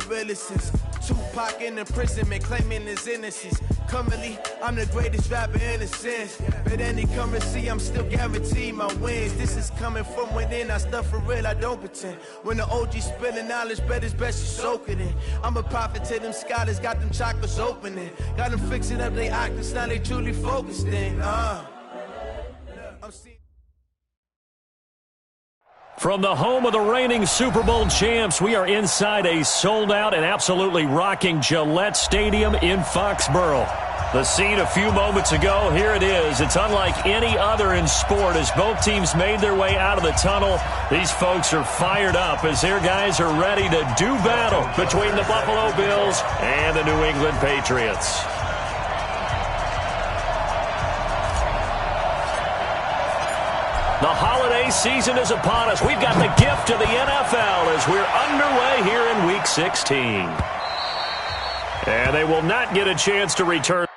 realest since Tupac in imprisonment, claiming his innocence. Currently, I'm the greatest rapper in a sense. But any currency, I'm still guaranteed my wins. This is coming from within, I stuff for real, I don't pretend. When the OG spilling knowledge, bet it's best you soak it in. I'm a prophet to them scholars, got them chakras opening. Got them fixing up they octaves, now they truly focused in. I'm seeing. From the home of the reigning Super Bowl champs, we are inside a sold-out and absolutely rocking Gillette Stadium in Foxborough. The scene a few moments ago, here it is. It's unlike any other in sport as both teams made their way out of the tunnel. These folks are fired up as their guys are ready to do battle between the Buffalo Bills and the New England Patriots. The holiday season is upon us. We've got the gift of the NFL as we're underway here in Week 16. And they will not get a chance to return.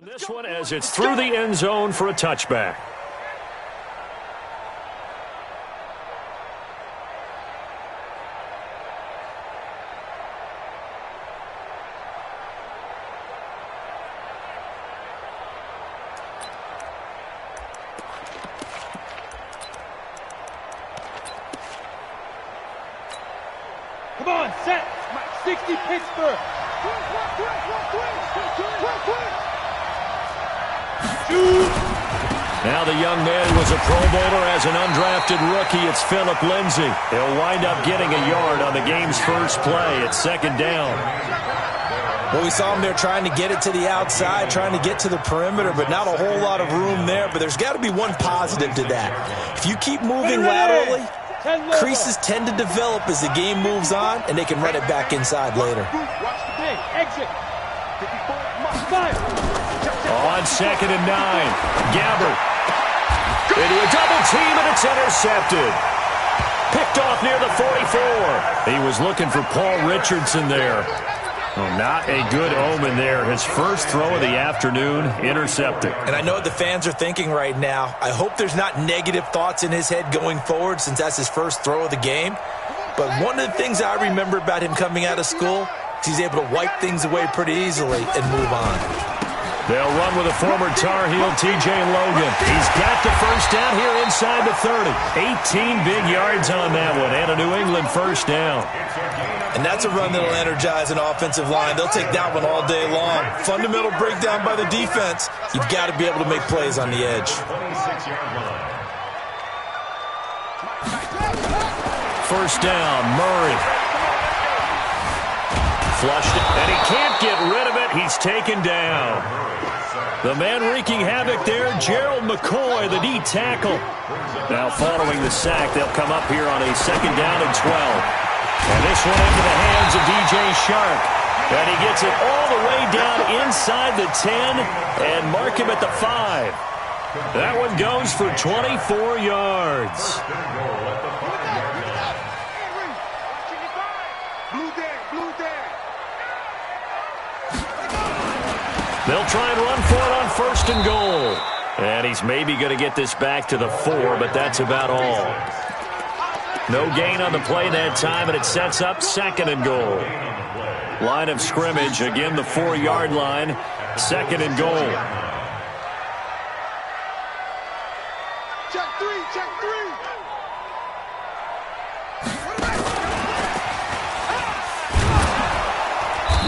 This one as it's through the end zone for a touchback. Come on, set. 60 Pittsburgh. Now the young man who was a Pro Bowler as an undrafted rookie. It's Phillip Lindsay. He'll wind up getting a yard on the game's first play. It's second down. Well, we saw him there trying to get it to the outside, trying to get to the perimeter, but not a whole lot of room there. But there's got to be one positive to that. If you keep moving laterally, creases tend to develop as the game moves on, and they can run it back inside later. Exit. On 2nd and 9, Gabbert into a double team, and it's intercepted. Picked off near the 44. He was looking for Paul Richardson there. Well, not a good omen there. His first throw of the afternoon, intercepted. And I know what the fans are thinking right now. I hope there's not negative thoughts in his head going forward since that's his first throw of the game. But one of the things I remember about him coming out of school is he's able to wipe things away pretty easily and move on. They'll run with a former Tar Heel, T.J. Logan. He's got the first down here inside the 30. 18 big yards on that one, and a New England first down. And that's a run that'll energize an offensive line. They'll take that one all day long. Fundamental breakdown by the defense. You've got to be able to make plays on the edge. First down, Murray. Flushed it, and he can't get rid of it. He's taken down. The man wreaking havoc there, Gerald McCoy, the D tackle. Now following the sack, they'll come up here on a 2nd down and 12. And this one into the hands of DJ Shark. And he gets it all the way down inside the 10 and mark him at the 5. That one goes for 24 yards. They'll try and run for it on 1st and goal. And he's maybe going to get this back to the 4, but that's about all. No gain on the play that time, and it sets up 2nd and goal. Line of scrimmage, again the 4-yard line, 2nd and goal. Check 3, check 3.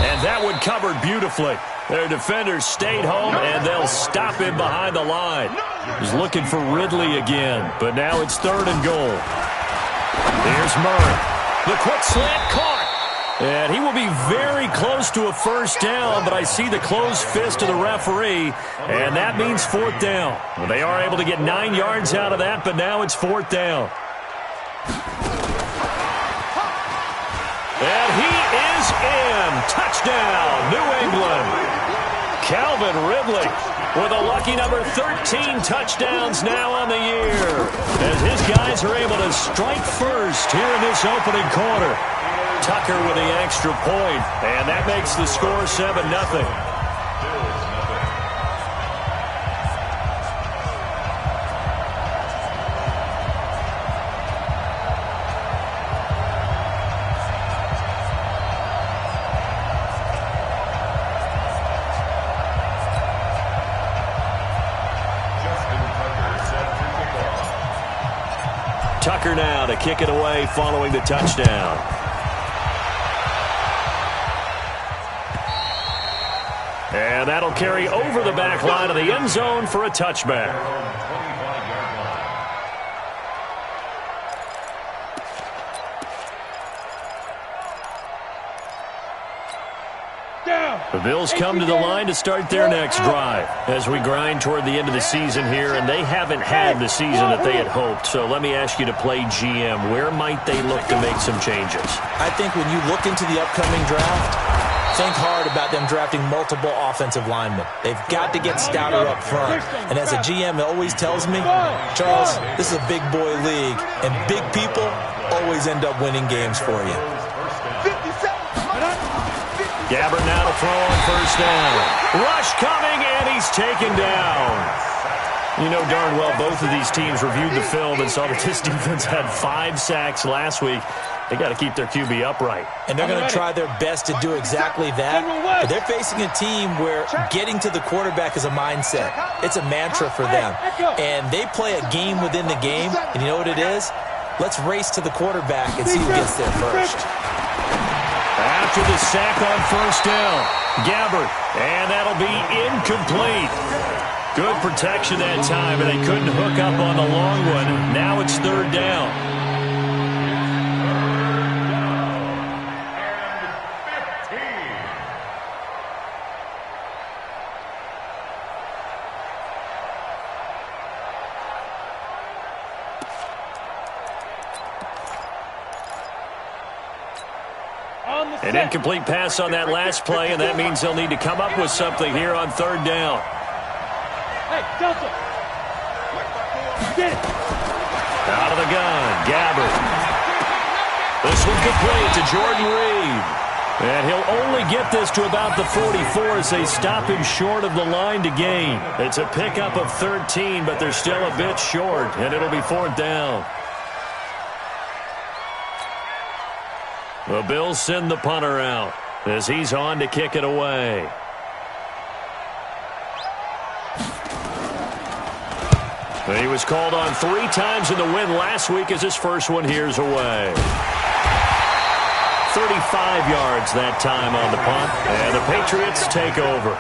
And that one covered beautifully. Their defenders stayed home, and they'll stop him behind the line. He's looking for Ridley again, but now it's 3rd and goal. Here's Murray. The quick slant caught. And he will be very close to a first down, but I see the closed fist of the referee, and that means 4th down. Well, they are able to get 9 yards out of that, but now it's 4th down. And he is in. Touchdown, New England. Calvin Ridley with a lucky number 13 touchdowns now on the year, as his guys are able to strike first here in this opening quarter. Tucker with the extra point, and that makes the score 7-0. Tucker now to kick it away following the touchdown. And that'll carry over the back line of the end zone for a touchback. The Bills come to the line to start their next drive as we grind toward the end of the season here, and they haven't had the season that they had hoped. So let me ask you to play GM. Where might they look to make some changes? I think when you look into the upcoming draft, think hard about them drafting multiple offensive linemen. They've got to get stouter up front. And as a GM always tells me, Charles, this is a big boy league, and big people always end up winning games for you. 57. Gabbert now to throw on first down. Rush coming, and he's taken down. You know darn well both of these teams reviewed the film and saw that this defense had 5 sacks last week. They got to keep their QB upright. And they're going to try their best to do exactly that. But they're facing a team where getting to the quarterback is a mindset. It's a mantra for them. And they play a game within the game. And you know what it is? Let's race to the quarterback and see who gets there first. After the sack on first down, Gabbert. And that'll be incomplete. Good protection that time, and they couldn't hook up on the long one. Now it's third down. An incomplete pass on that last play, and that means they'll need to come up with something here on third down. Hey, Delta! Get it! Out of the gun, Gabbert. This one complete to Jordan Reed. And he'll only get this to about the 44 as they stop him short of the line to gain. It's a pickup of 13, but they're still a bit short, and it'll be fourth down. The Bills send the punter out as he's on to kick it away. He was called on 3 times in the win last week as his first one here's away. 35 yards that time on the punt, and the Patriots take over.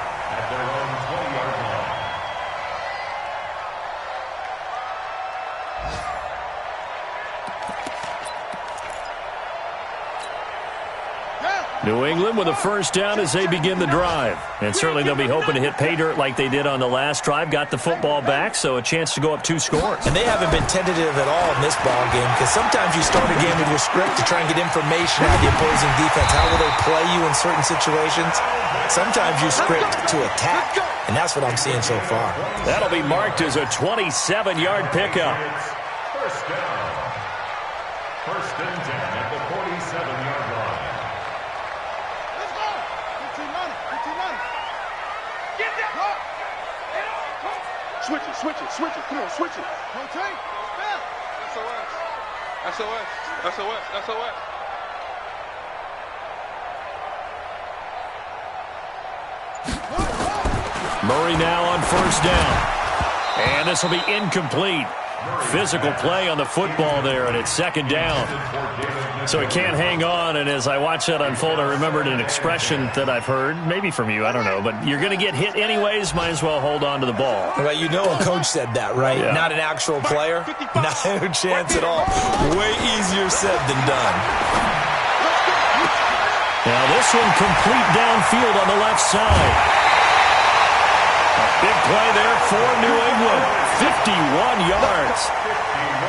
New England with a first down as they begin the drive. And certainly they'll be hoping to hit pay dirt like they did on the last drive. Got the football back, so a chance to go up 2 scores. And they haven't been tentative at all in this ball game because sometimes you start a game with your script to try and get information out of the opposing defense. How will they play you in certain situations? Sometimes you script to attack, and that's what I'm seeing so far. That'll be marked as a 27-yard pickup. First down. First and 10 at the 47-yard line. Switch it. Come on, switch it. Okay. SOS. Murray now on first down. And this will be incomplete. Physical play on the football there, and it's second down. So he can't hang on, and as I watch that unfold, I remembered an expression that I've heard, maybe from you, I don't know, but you're going to get hit anyways, might as well hold on to the ball. Well, you know a coach said that, right? Yeah. Not an actual player. No chance at all. Way easier said than done. Now this one complete downfield on the left side. A big play there for New England. 51 yards.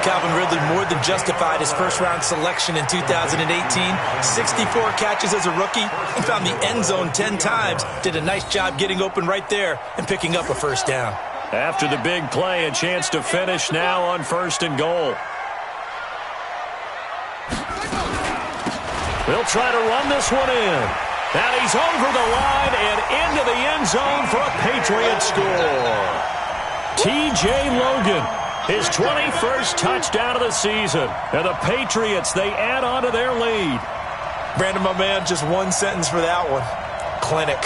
Calvin Ridley more than justified his first-round selection in 2018. 64 catches as a rookie. He found the end zone 10 times. Did a nice job getting open right there and picking up a first down. After the big play, a chance to finish now on first and goal. They'll try to run this one in. And he's over the line and into the end zone for a Patriot score. T.J. Logan, his 21st touchdown of the season. And the Patriots, they add on to their lead. Brandon, my man, just one sentence for that one. Clinic.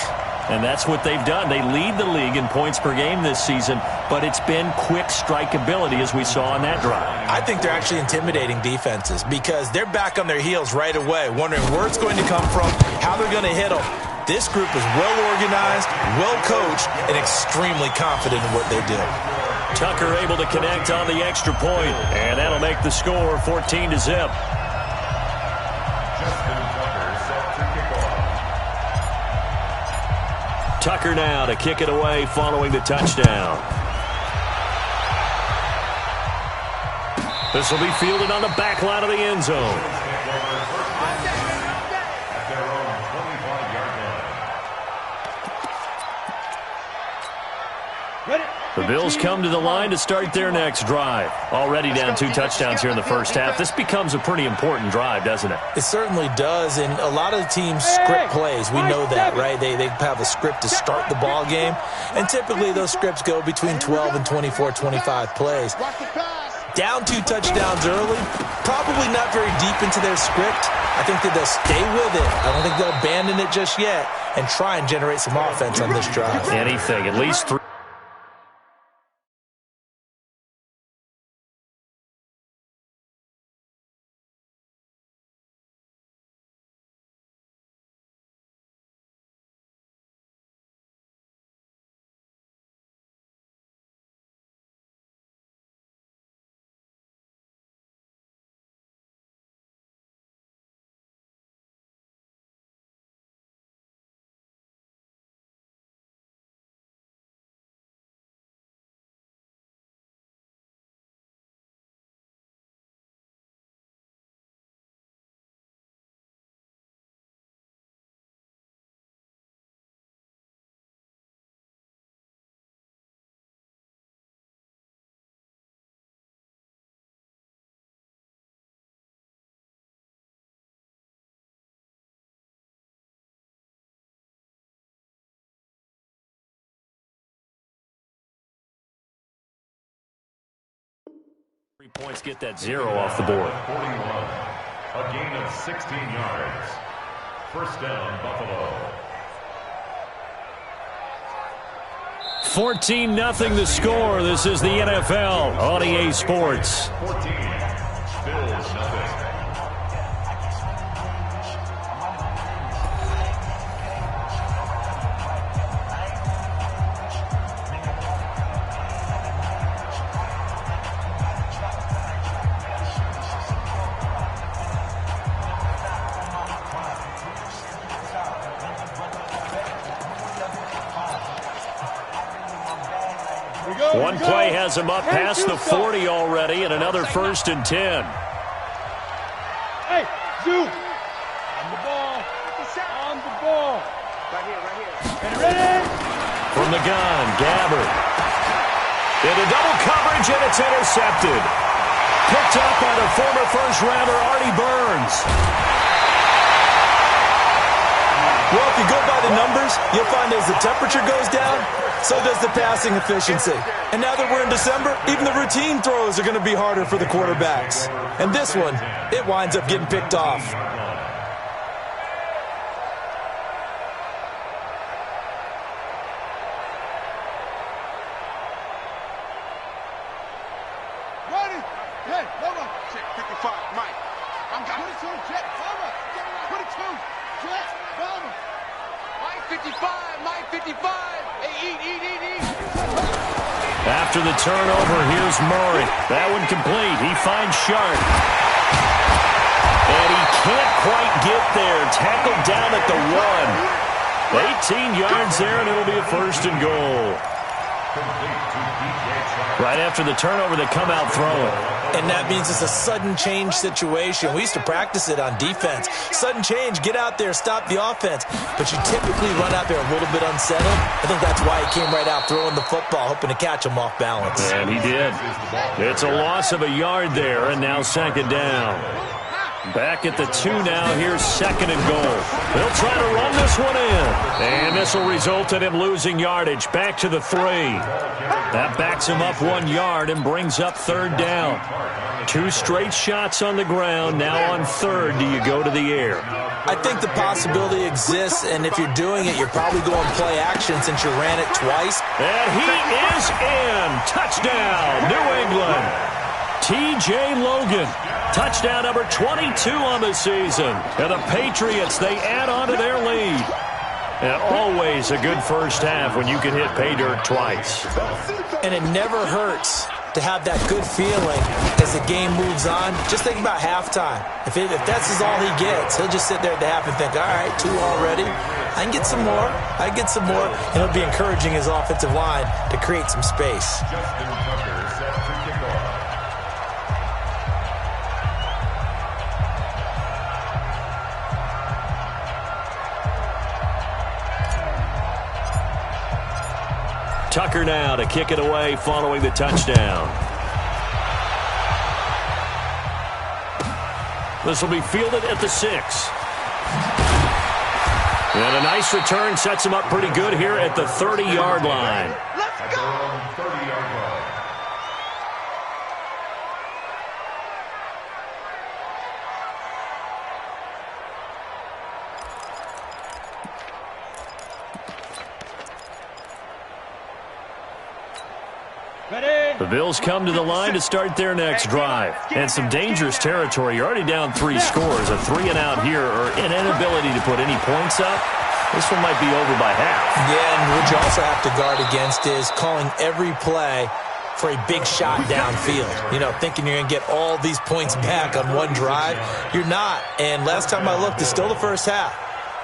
And that's what they've done. They lead the league in points per game this season, but it's been quick strikeability as we saw on that drive. I think they're actually intimidating defenses because they're back on their heels right away, wondering where it's going to come from, how they're going to hit them. This group is well organized, well coached, and extremely confident in what they do. Tucker able to connect on the extra point, and that'll make the score 14-0. Tucker now to kick it away following the touchdown. This will be fielded on the back line of the end zone. Ready? The Bills come to the line to start their next drive. Already down 2 touchdowns here in the first half. This becomes a pretty important drive, doesn't it? It certainly does, and a lot of the teams script plays. We know that, right? They have a script to start the ball game, and typically those scripts go between 12 and 24, 25 plays. Down 2 touchdowns early, probably not very deep into their script. I think that they'll stay with it. I don't think they'll abandon it just yet and try and generate some offense on this drive. Anything, at least 3. Points get that 0 off the board. 41. A gain of 16 yards. First down, Buffalo. 14-0 the score. This is the NFL on EA Sports. 14. Bills nothing. One play has him up past the 40 already, and another 1st and 10. Hey, Zoo! On the ball. On the ball. Right here. Ready? From the gun, Gabbard. Into double coverage, and it's intercepted. Picked up by the former first-rounder, Artie Burns. Well, if you go by the numbers, you'll find as the temperature goes down, so does the passing efficiency. And now that we're in December, even the routine throws are going to be harder for the quarterbacks. And this one, it winds up getting picked off. Ready? Hey, hold on. Check 55, Mike. I'm got 22, Jet, Bomber. 22, Jet, Bomber. Mike 55, Mike 55. Hey, eat. After the turnover, here's Murray. That one complete. He finds Sharp. And he can't quite get there. Tackled down at the 1. 18 yards there, and it'll be a 1st and goal. Right after the turnover, they come out throwing. And that means it's a sudden change situation. We used to practice it on defense. Sudden change, get out there, stop the offense. But you typically run out there a little bit unsettled. I think that's why he came right out throwing the football, hoping to catch him off balance. And he did. It's a loss of a yard there, and now 2nd down. Back at the 2 now. Here's 2nd and goal. They'll try to run this one in. And this will result in him losing yardage. Back to the 3. That backs him up 1 yard and brings up 3rd down. 2 straight shots on the ground. Now on 3rd, do you go to the air? I think the possibility exists, and if you're doing it, you're probably going play action since you ran it twice. And he is in. Touchdown, New England. T.J. Logan. Touchdown number 22 on the season. And the Patriots, they add on to their lead. And always a good first half when you can hit pay dirt twice. And it never hurts to have that good feeling as the game moves on. Just think about halftime. If that's all he gets, he'll just sit there at the half and think, all right, 2 already. I can get some more. And it'll be encouraging his offensive line to create some space. Tucker now to kick it away following the touchdown. This will be fielded at the 6. And a nice return sets him up pretty good here at the 30-yard line. Let's go! 30-yard line. The Bills come to the line to start their next drive. And some dangerous territory. You're already down 3 scores. A 3-and-out here or an inability to put any points up. This one might be over by half. Yeah, and what you also have to guard against is calling every play for a big shot downfield. You know, thinking you're going to get all these points back on one drive. You're not. And last time I looked, it's still the first half.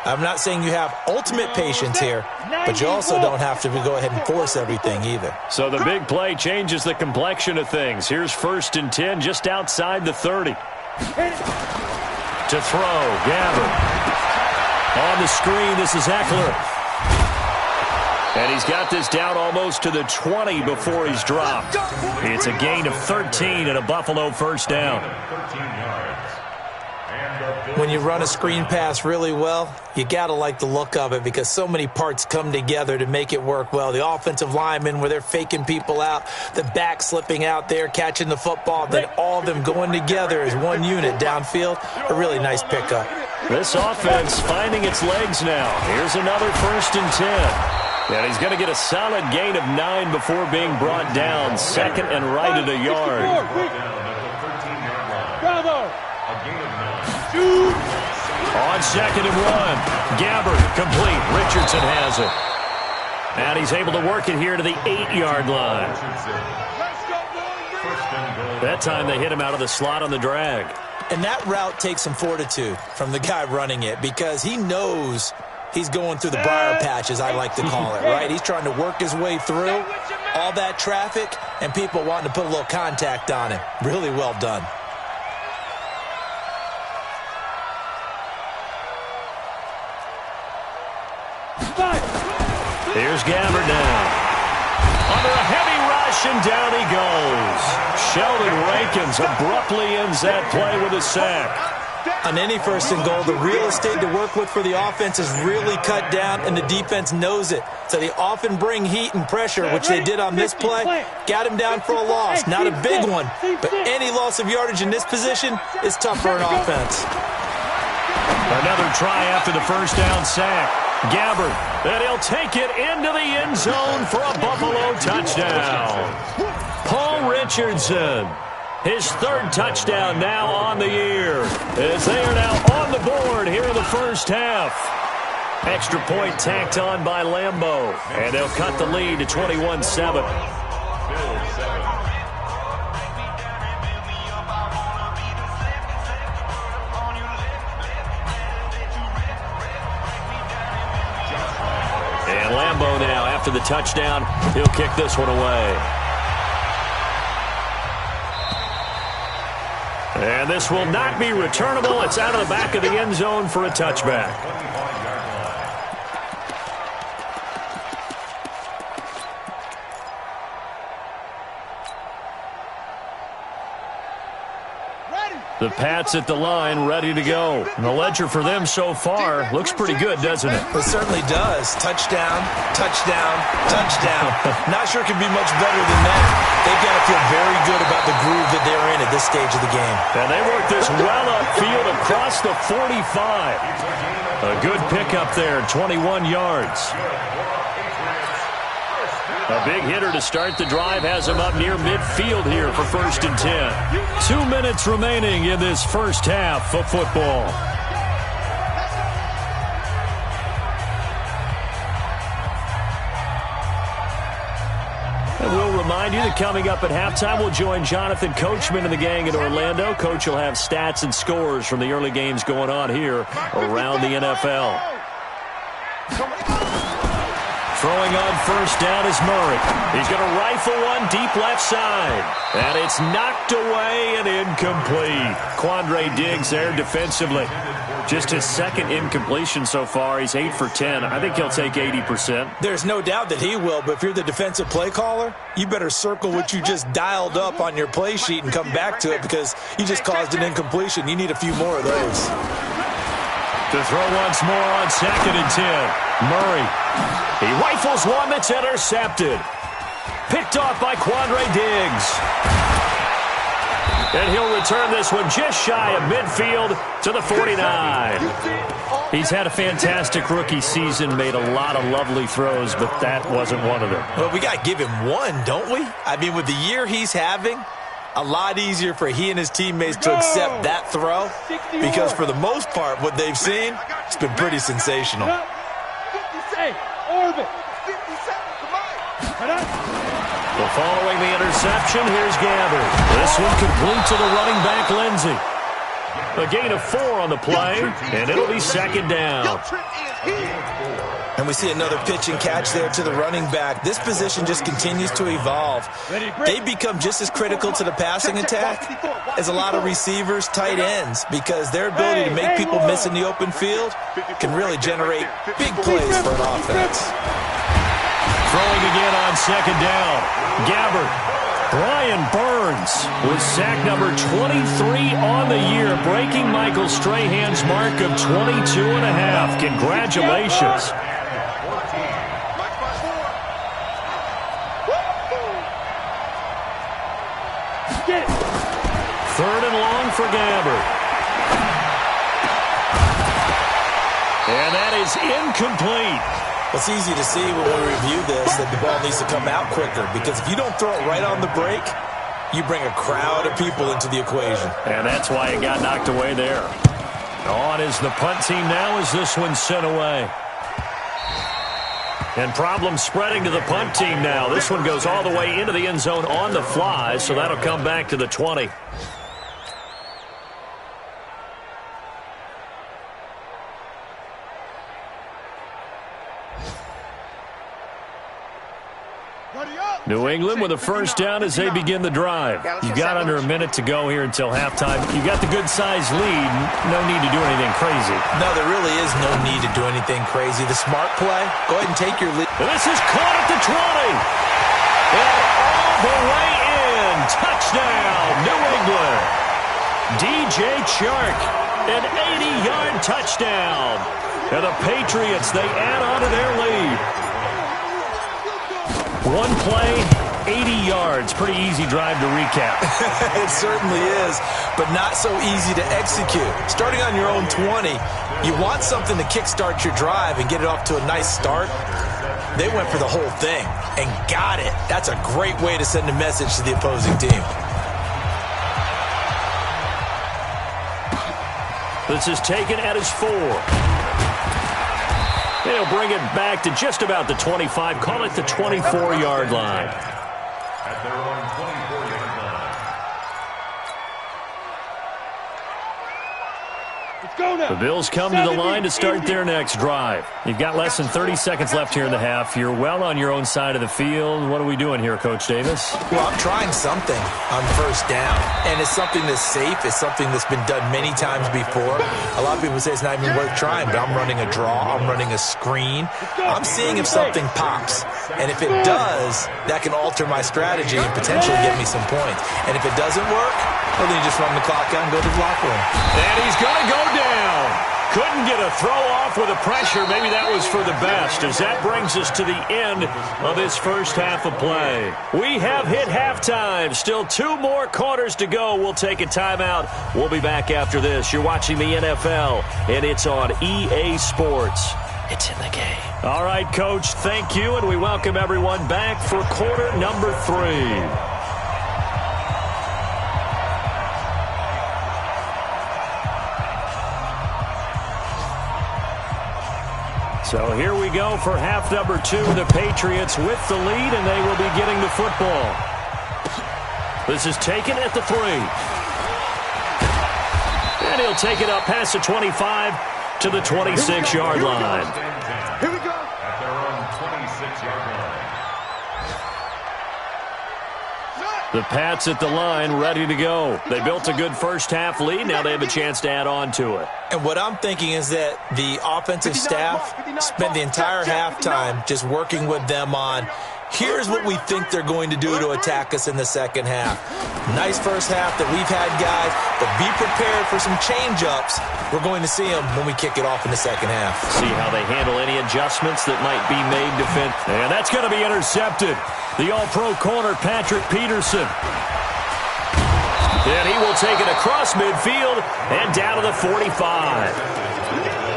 I'm not saying you have ultimate patience here, but you also don't have to go ahead and force everything either. So the big play changes the complexion of things. Here's 1st and 10 just outside the 30. To throw, Gabbert. On the screen, this is Eckler. And he's got this down almost to the 20 before he's dropped. It's a gain of 13 and a Buffalo first down. 13 yards. When you run a screen pass really well, you got to like the look of it because so many parts come together to make it work well. The offensive linemen where they're faking people out, the back slipping out there, catching the football, then all of them going together as one unit downfield. A really nice pickup. This offense finding its legs now. Here's another 1st and 10. And he's going to get a solid gain of 9 before being brought down. 2nd and right at a yard. Bravo! On 2nd and 1. Gabbert complete. Richardson has it. And he's able to work it here to the 8-yard line. That time they hit him out of the slot on the drag. And that route takes some fortitude from the guy running it because he knows he's going through the briar patch, as I like to call it, right? He's trying to work his way through all that traffic and people wanting to put a little contact on him. Really well done. Here's Gabbert now. Under a heavy rush, and down he goes. Sheldon Rankins abruptly ends that play with a sack. On any 1st and goal, the real estate to work with for the offense is really cut down, and the defense knows it. So they often bring heat and pressure, which they did on this play. Got him down for a loss. Not a big one, but any loss of yardage in this position is tough for an offense. Another try after the 1st down sack. Gabbert, and he'll take it into the end zone for a Buffalo touchdown. Paul Richardson, his 3rd touchdown now on the year, as they are now on the board here in the first half. Extra point tacked on by Lambeau, and they'll cut the lead to 21-7. And Lambeau now, after the touchdown, he'll kick this one away. And this will not be returnable. It's out of the back of the end zone for a touchback. The Pats at the line, ready to go. And the ledger for them so far looks pretty good, doesn't it? It certainly does. Touchdown, touchdown, touchdown. Not sure it could be much better than that. They've got to feel very good about the groove that they're in at this stage of the game. And they work this well upfield across the 45. A good pickup there, 21 yards. A big hitter to start the drive has him up near midfield here for 1st and 10. 2 minutes remaining in this first half of football. And we'll remind you that coming up at halftime, we'll join Jonathan Coachman and the gang in Orlando. Coach will have stats and scores from the early games going on here around the NFL. Throwing on first down is Murray. He's going to rifle one deep left side. And it's knocked away and incomplete. Quandre Diggs there defensively. Just his second incompletion so far. He's 8 for 10. I think he'll take 80%. There's no doubt that he will, but if you're the defensive play caller, you better circle what you just dialed up on your play sheet and come back to it because you just caused an incompletion. You need a few more of those. To throw once more on 2nd and 10. Murray. He rifles one that's intercepted. Picked off by Quandre Diggs. And he'll return this one just shy of midfield to the 49. He's had a fantastic rookie season, made a lot of lovely throws, but that wasn't one of them. Well, we got to give him one, don't we? I mean, with the year he's having, a lot easier for he and his teammates to accept that throw because for the most part, what they've seen, it's been pretty sensational. Well, following the interception, here's Gabbard. This one complete to the running back, Lindsey. A gain of 4 on the play, and it'll be 2nd down. And we see another pitch and catch there to the running back. This position just continues to evolve. They become just as critical to the passing attack as a lot of receivers, tight ends, because their ability to make people miss in the open field can really generate big plays for an offense. Throwing again on 2nd down. Gabbard. Brian Burns with sack number 23 on the year, breaking Michael Strahan's mark of 22.5. Congratulations. Third and long for Gabbard. And that is incomplete. It's easy to see when we review this that the ball needs to come out quicker because if you don't throw it right on the break, you bring a crowd of people into the equation. And that's why it got knocked away there. On is the punt team now as this one's sent away. And problems spreading to the punt team now. This one goes all the way into the end zone on the fly, so that'll come back to the 20. New England with a first down as they begin the drive. You've got under a minute to go here until halftime. You've got the good-sized lead. No need to do anything crazy. No, there really is no need to do anything crazy. The smart play, go ahead and take your lead. This is caught at the 20. And all the way in. Touchdown, New England. DJ Chark, an 80-yard touchdown. And the Patriots, they add on to their lead. One play, 80 yards. Pretty easy drive to recap. It certainly is, but not so easy to execute. Starting on your own 20, you want something to kickstart your drive and get it off to a nice start. They went for the whole thing and got it. That's a great way to send a message to the opposing team. This is taken at his 4. They'll bring it back to just about the 25. Call it the 24-yard line. At their own 24-yard line. The Bills come to the line to start their next drive. You've got less than 30 seconds left here in the half. You're well on your own side of the field. What are we doing here, Coach Davis? Well, I'm trying something on first down, and it's something that's safe. It's something that's been done many times before. A lot of people say it's not even worth trying, but I'm running a draw. I'm running a screen. I'm seeing if something pops, and if it does, that can alter my strategy and potentially get me some points. And if it doesn't work, well, then you just run the clock out and go to the locker room. And he's going to go down. Couldn't get a throw off with the pressure. Maybe that was for the best, as that brings us to the end of this first half of play. We have hit halftime. Still 2 more quarters to go. We'll take a timeout. We'll be back after this. You're watching the NFL, and it's on EA Sports. It's in the game. All right, Coach, thank you, and we welcome everyone back for quarter number 3. So here we go for half number 2. The Patriots with the lead, and they will be getting the football. This is taken at the 3. And he'll take it up past the 25 to the 26-yard line. Here we go. At their own 26 The Pats at the line, ready to go. They built a good first-half lead. Now they have a chance to add on to it. And what I'm thinking is that the offensive staff spent the entire halftime just working with them on, here's what we think they're going to do to attack us in the second half. Nice first half that we've had, guys, but be prepared for some change-ups. We're going to see them when we kick it off in the second half. See how they handle any adjustments that might be made to fit. And that's going to be intercepted. The all-pro corner, Patrick Peterson. And he will take it across midfield and down to the 45.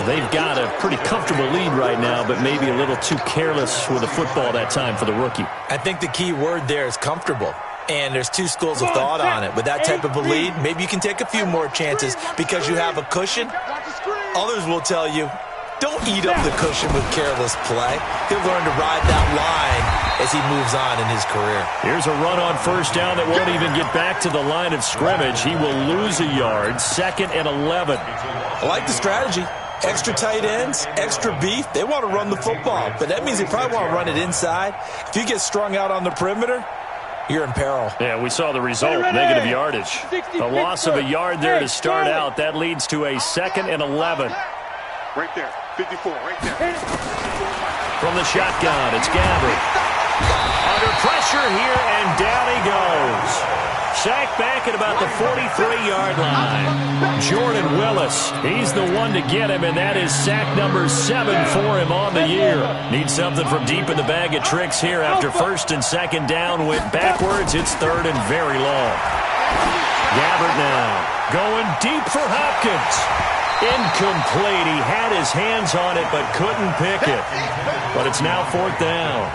They've got a pretty comfortable lead right now, but maybe a little too careless with the football that time for the rookie. I think the key word there is comfortable. And there's two schools of thought on it. With that type of a lead, maybe you can take a few more chances because you have a cushion. Others will tell you, don't eat up the cushion with careless play. He'll learn to ride that line as he moves on in his career. Here's a run on first down that won't even get back to the line of scrimmage. He will lose a yard, 2nd and 11. I like the strategy. Extra tight ends, extra beef. They want to run the football, but that means they probably want to run it inside. If you get strung out on the perimeter, you're in peril. Yeah, we saw the result, negative yardage. A loss of a yard there to start out. That leads to a 2nd and 11. Right there, 54, right there. From the shotgun, it's Gabbert. Under pressure here, and down he goes. Sacked back at about the 43-yard line. Jordan Willis, he's the one to get him, and that is sack number 7 for him on the year. Needs something from deep in the bag of tricks here after 1st and 2nd down. Went backwards. It's 3rd and very long. Gabbert now going deep for Hopkins. Incomplete. He had his hands on it but couldn't pick it. But it's now 4th down.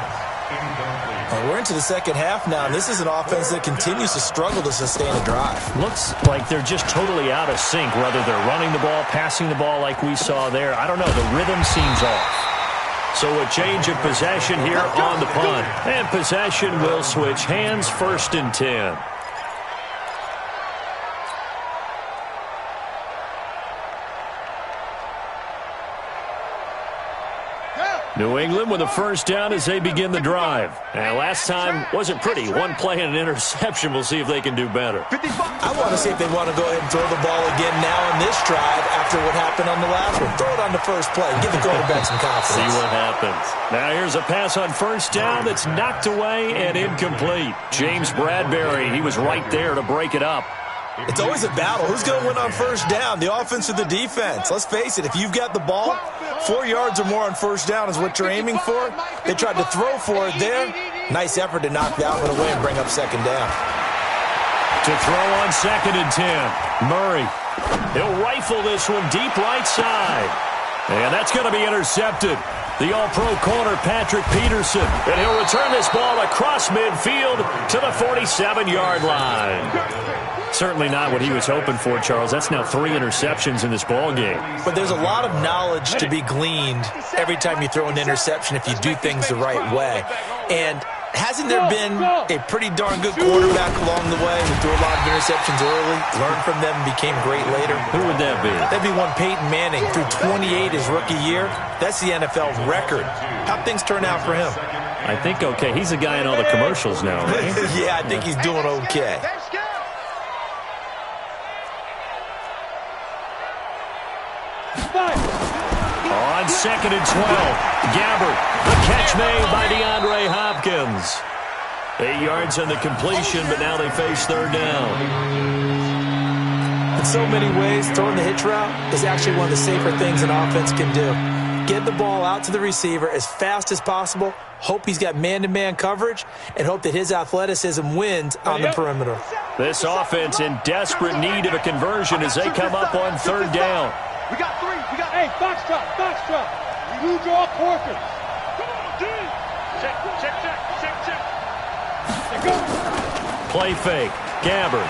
We're into the second half now, and this is an offense that continues to struggle to sustain a drive. Looks like they're just totally out of sync, whether they're running the ball, passing the ball like we saw there. I don't know. The rhythm seems off. So a change of possession here on the punt. And possession will switch hands, 1st and 10. New England with a first down as they begin the drive. And last time wasn't pretty. One play and an interception. We'll see if they can do better. I want to see if they want to go ahead and throw the ball again now in this drive after what happened on the last one. Throw it on the first play. Give the quarterback some confidence. See what happens. Now here's a pass on first down that's knocked away and incomplete. James Bradbury, he was right there to break it up. It's always a battle. Who's going to win on first down, the offense or the defense? Let's face it, if you've got the ball, 4 yards or more on first down is what you're aiming for. They tried to throw for it there. Nice effort to knock that one away and bring up 2nd down. To throw on 2nd and 10. Murray. He'll rifle this one deep right side. And that's going to be intercepted. The all-pro corner, Patrick Peterson. And he'll return this ball across midfield to the 47-yard line. Certainly not what he was hoping for, Charles. That's now 3 interceptions in this ball game. But there's a lot of knowledge to be gleaned every time you throw an interception if you do things the right way. And hasn't there been a pretty darn good quarterback along the way who threw a lot of interceptions early, learned from them, and became great later? Who would that be? That'd be one Peyton Manning. Threw 28 his rookie year. That's the NFL record. How'd things turn out for him? I think okay. He's a guy in all the commercials now, right? Yeah, I think he's doing okay. On 2nd and 12, Gabbert. The catch made by DeAndre Hopkins. 8 yards on the completion, but now they face 3rd down. In so many ways, throwing the hitch route is actually one of the safer things an offense can do. Get the ball out to the receiver as fast as possible, hope he's got man-to-man coverage, and hope that his athleticism wins on the perimeter. This offense in desperate need of a conversion as they come up on 3rd down. We got 3. We got, hey, box trap. You draw quarters. Come on, dude. Check. There go. Play fake. Gabbert.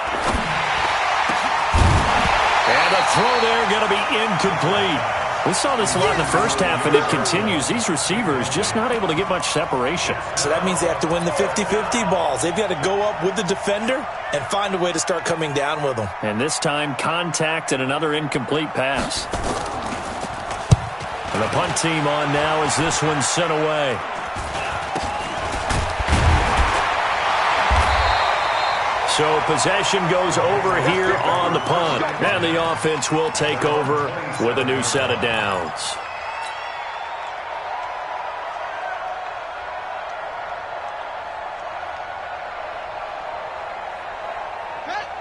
And a throw there going to be incomplete. We saw this a lot in the first half, and it continues. These receivers just not able to get much separation. So that means they have to win the 50-50 balls. They've got to go up with the defender and find a way to start coming down with them. And this time, contact and another incomplete pass. And the punt team on now as this one's sent away. So possession goes over here on the punt. And the offense will take over with a new set of downs.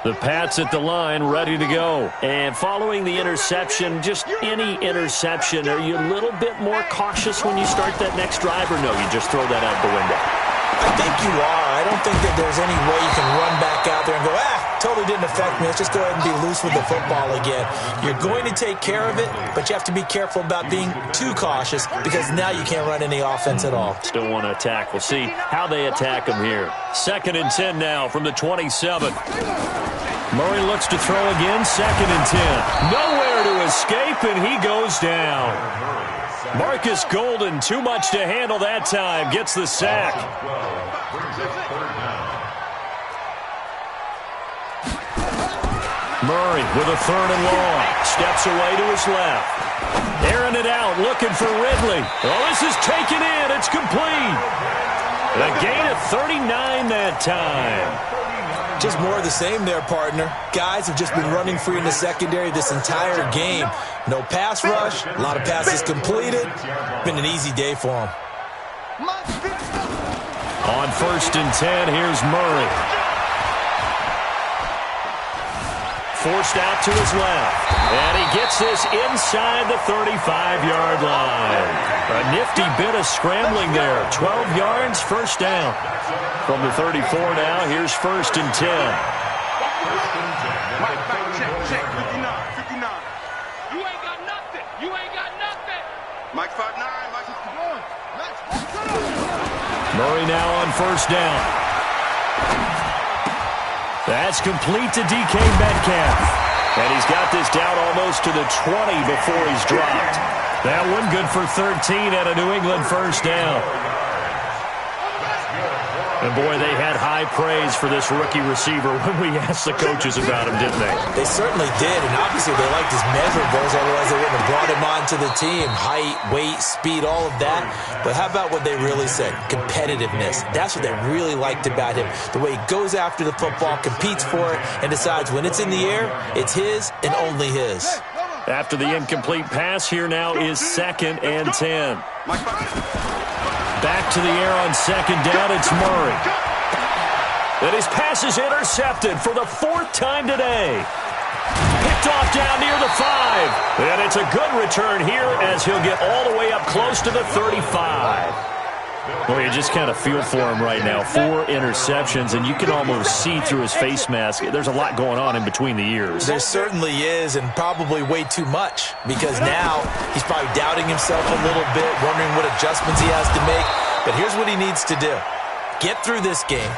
The Pats at the line, ready to go. And following the interception, just any interception, are you a little bit more cautious when you start that next drive, or no, you just throw that out the window? I think you are. I don't think that there's any way you can run back out there and go, totally didn't affect me. Let's just go ahead and be loose with the football again. You're going to take care of it, but you have to be careful about being too cautious because now you can't run any offense at all. Still want to attack. We'll see how they attack them here. 2nd and 10 now from the 27. Murray looks to throw again. 2nd and 10. Nowhere to escape, and he goes down. Marcus Golden, too much to handle that time, gets the sack. Murray with a 3rd and long. Steps away to his left. Airing it out, looking for Ridley. Oh, this is taken in. It's complete. A gain of 39 that time. Just more of the same there, partner. Guys have just been running free in the secondary this entire game. No pass rush, a lot of passes completed. Been an easy day for them. On 1st and 10, here's Murray. Forced out to his left. And he gets this inside the 35-yard line. A nifty bit of scrambling there. 12 yards, 1st down. From the 34 now, here's 1st and 10. Mike, check. 59. You ain't got nothing. Mike 5'9", Mike. Murray now on 1st down. That's complete to DK Metcalf. And he's got this down almost to the 20 before he's dropped. That one good for 13 at a New England 1st down. And, boy, they had high praise for this rookie receiver when we asked the coaches about him, didn't they? They certainly did, and obviously they liked his measurables, otherwise they wouldn't have brought him onto the team. Height, weight, speed, all of that. But how about what they really said? Competitiveness. That's what they really liked about him. The way he goes after the football, competes for it, and decides when it's in the air, it's his and only his. After the incomplete pass, here now is 2nd and 10. Back to the air on 2nd down, it's Murray. And his pass is intercepted for the 4th time today. Picked off down near the 5. And it's a good return here as he'll get all the way up close to the 35. Well, you just kind of feel for him right now. 4 interceptions, and you can almost see through his face mask. There's a lot going on in between the ears. There certainly is, and probably way too much, because now he's probably doubting himself a little bit, wondering what adjustments he has to make. But here's what he needs to do. Get through this game.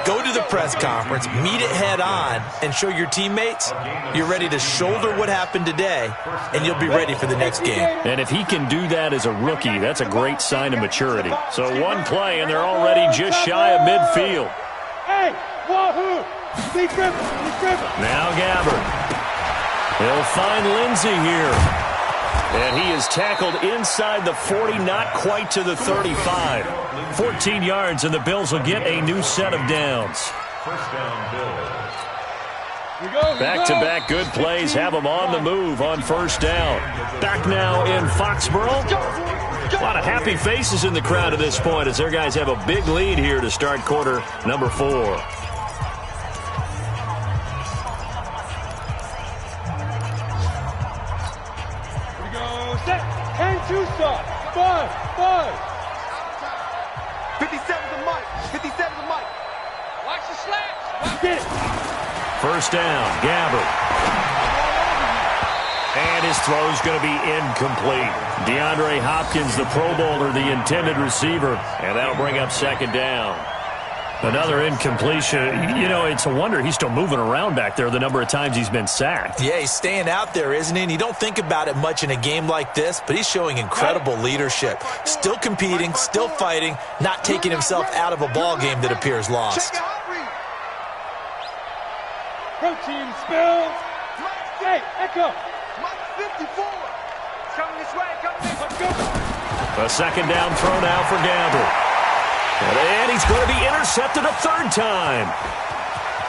Go to the press conference, meet it head on, and show your teammates you're ready to shoulder what happened today, and you'll be ready for the next game. And if he can do that as a rookie, that's a great sign of maturity. So one play, and they're already just shy of midfield. Hey, wahoo! Be driven. Now Gabbard. He'll find Lindsey here. And he is tackled inside the 40, not quite to the 35. 14 yards, and the Bills will get a new set of downs. 1st down, Bills. Back-to-back good plays have them on the move on 1st down. Back now in Foxborough. A lot of happy faces in the crowd at this point as their guys have a big lead here to start quarter number 4. Tucson, 5. 57 to Mike. Watch the slaps. Get it. 1st down, Gabbard. And his throw's going to be incomplete. DeAndre Hopkins, the Pro Bowler, the intended receiver, and that'll bring up 2nd down. Another incompletion. You know, it's a wonder he's still moving around back there the number of times he's been sacked. Yeah, he's staying out there, isn't he? And you don't think about it much in a game like this, but he's showing incredible leadership. Still competing, still fighting, not taking himself out of a ball game that appears lost. Protein spills. Hey, Echo. Mike 54. Coming this way. Let's go. A 2nd down throw now for Gabbard. And he's going to be intercepted a 3rd time.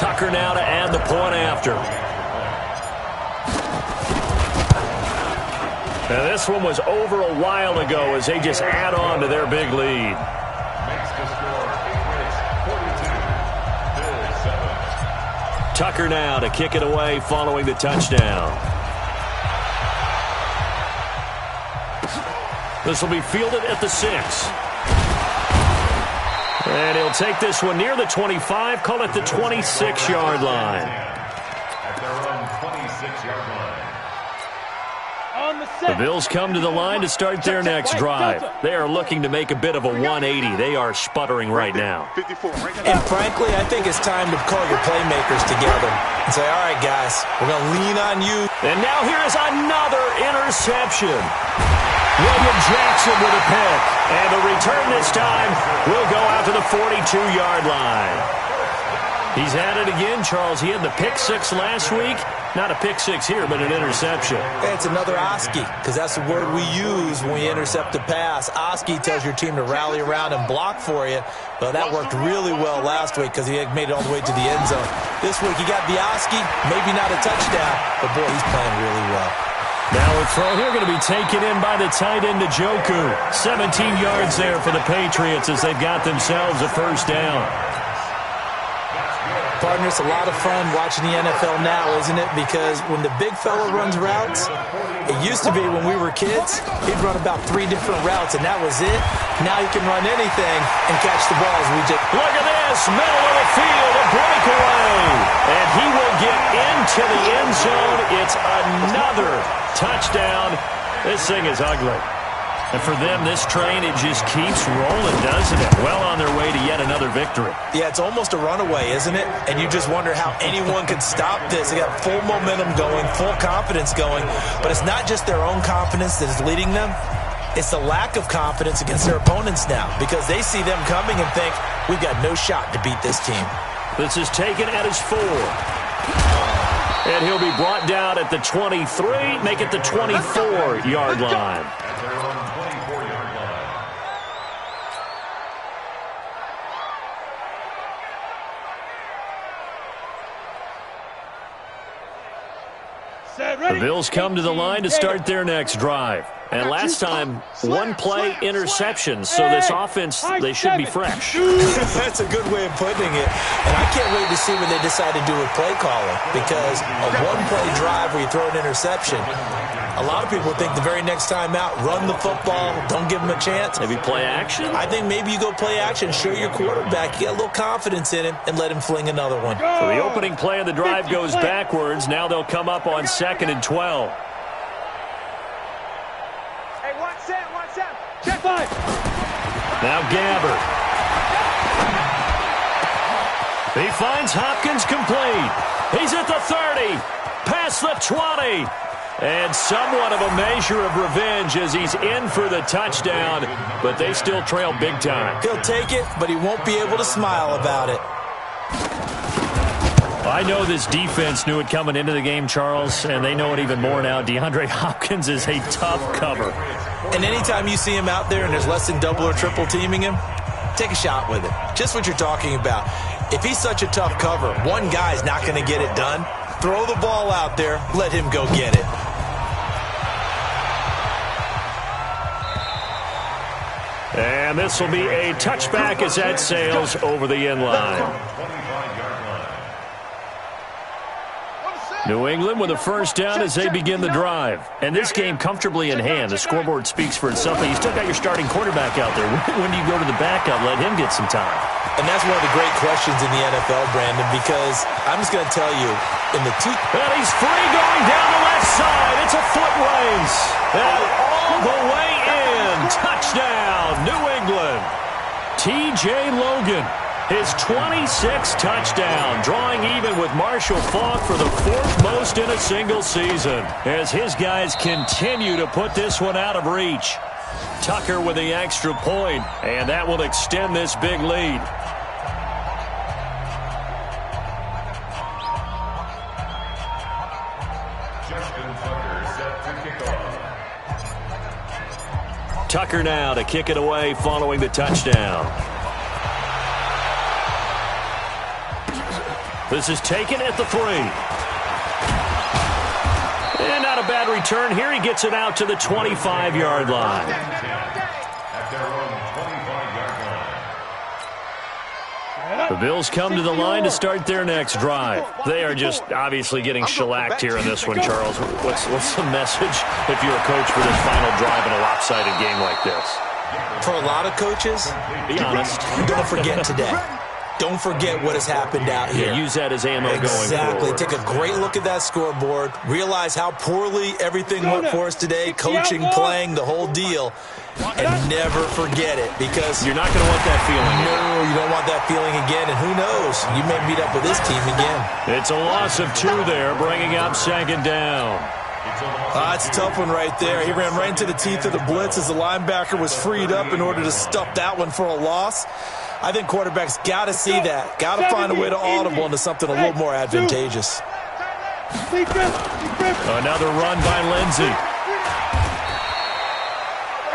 Tucker now to add the point after. Now this one was over a while ago as they just add on to their big lead. Makes the score Patriots 42, Bills 7. Tucker now to kick it away following the touchdown. This will be fielded at the 6. And he'll take this one near the 25, call it the 26-yard line. At their own 26-yard line. The Bills come to the line to start their next drive. They are looking to make a bit of a 180. They are sputtering right now. And frankly, I think it's time to call your playmakers together and say, all right, guys, we're going to lean on you. And now here is another interception. William Jackson with a pick. And the return this time will go out to the 42-yard line. He's at it again, Charles. He had the pick 6 last week. Not a pick 6 here, but an interception. It's another Oski, because that's the word we use when we intercept a pass. Oski tells your team to rally around and block for you. Well, that worked really well last week because he had made it all the way to the end zone. This week he got the Oski, maybe not a touchdown, but boy, he's playing really well. Now a throw here going to be taken in by the tight end Njoku. 17 yards there for the Patriots as they've got themselves a first down. Partner, it's a lot of fun watching the NFL now, isn't it? Because when the big fella runs routes, it used to be when we were kids, he'd run about 3 different routes, and that was it. Now he can run anything and catch the balls. Look at this, middle of the field, a breakaway. And he will get into the end zone. It's another touchdown. This thing is ugly. And for them, this train, it just keeps rolling, doesn't it? Well on their way to yet another victory. Yeah, it's almost a runaway, isn't it? And you just wonder how anyone could stop this. They got full momentum going, full confidence going. But it's not just their own confidence that is leading them. It's the lack of confidence against their opponents now because they see them coming and think, we've got no shot to beat this team. This is taken at his 4. And he'll be brought down at the 23, make it the 24-yard line. At their own 24-yard line. The Bills come to the line to start their next drive. And last time, 1 play interception. So this offense, they should be fresh. That's a good way of putting it. And I can't wait to see what they decide to do with play calling. Because a 1-play drive where you throw an interception, a lot of people think the very next time out, run the football, don't give them a chance. Maybe play action? I think maybe you go play action, show your quarterback, you get a little confidence in him, and let him fling another one. So the opening play of the drive goes backwards. Now they'll come up on 2nd and 12. Hey, watch that, watch that. Check 5. Now Gabbert. He finds Hopkins complete. He's at the 30. Past the 20. And somewhat of a measure of revenge as he's in for the touchdown, but they still trail big time. He'll take it, but he won't be able to smile about it. I know this defense knew it coming into the game, Charles, and they know it even more now. DeAndre Hopkins is a tough cover. And anytime you see him out there and there's less than double or triple teaming him, take a shot with it. Just what you're talking about. If he's such a tough cover, one guy's not going to get it done. Throw the ball out there, let him go get it. And this will be a touchback as that sails over the end line. New England with a first down as they begin the drive. And this game comfortably in hand. The scoreboard speaks for itself. You still got your starting quarterback out there. When do you go to the backup? Let him get some time. And that's one of the great questions in the NFL, Brandon, because I'm just going to tell you, in the two... And he's free going down the left side. It's a foot race. And all the way in. Touchdown, New England. T.J. Logan, his 26th touchdown, drawing even with Marshall Faulk for the 4th most in a single season, as his guys continue to put this one out of reach. Tucker with the extra point, and that will extend this big lead. Tucker now to kick it away following the touchdown. This is taken at the 3. And not a bad return here. He gets it out to the 25-yard line. At their own 25-yard line. The Bills come to the line to start their next drive. They are just obviously getting shellacked here in this one, Charles. What's the message if you're a coach for this final drive in a lopsided game like this? For a lot of coaches, be honest. Don't forget today. Don't forget what has happened out here. Yeah, use that as ammo going forward. Exactly. Take a great look at that scoreboard. Realize how poorly everything went for us today. Coaching, playing, the whole deal. And never forget it, because you're not going to want that feeling. No, you don't want that feeling again. And who knows? You may meet up with this team again. It's a loss of 2 there, bringing up 2nd down. It's a tough one right there. He ran right into the teeth of the blitz as the linebacker was freed up in order to stuff that one for a loss. I think quarterbacks got to see that. Got to find a way to audible into something a little more advantageous. Another run by Lindsey.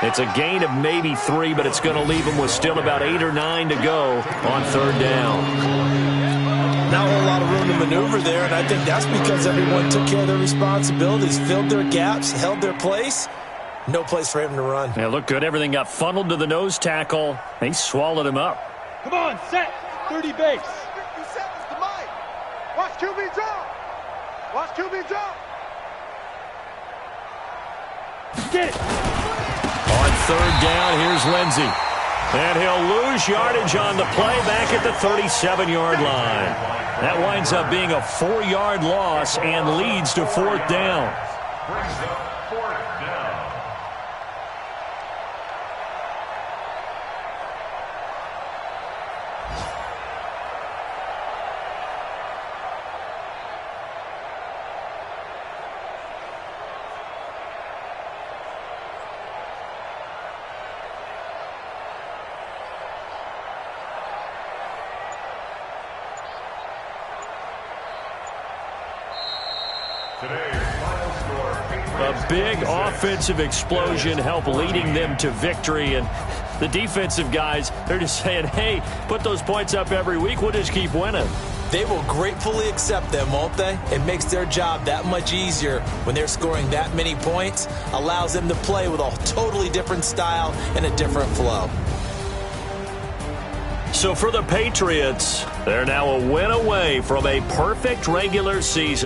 It's a gain of maybe 3, but it's going to leave him with still about 8 or 9 to go on 3rd down. Not a whole lot of room to maneuver there, and I think that's because everyone took care of their responsibilities, filled their gaps, held their place. No place for him to run. Yeah, looked good. Everything got funneled to the nose tackle. They swallowed him up. Come on, set. 30 base. Watch QB drop. Watch QB drop. Get it. On 3rd down, here's Lindsey. And he'll lose yardage on the play back at the 37-yard line. That winds up being a 4-yard loss and leads to 4th down. Brings up 4th down. A big offensive explosion helped leading them to victory, and the defensive guys, they're just saying, hey, put those points up every week, we'll just keep winning. They will gratefully accept them, won't they? It makes their job that much easier when they're scoring that many points, allows them to play with a totally different style and a different flow. So for the Patriots, they're now a win away from a perfect regular season.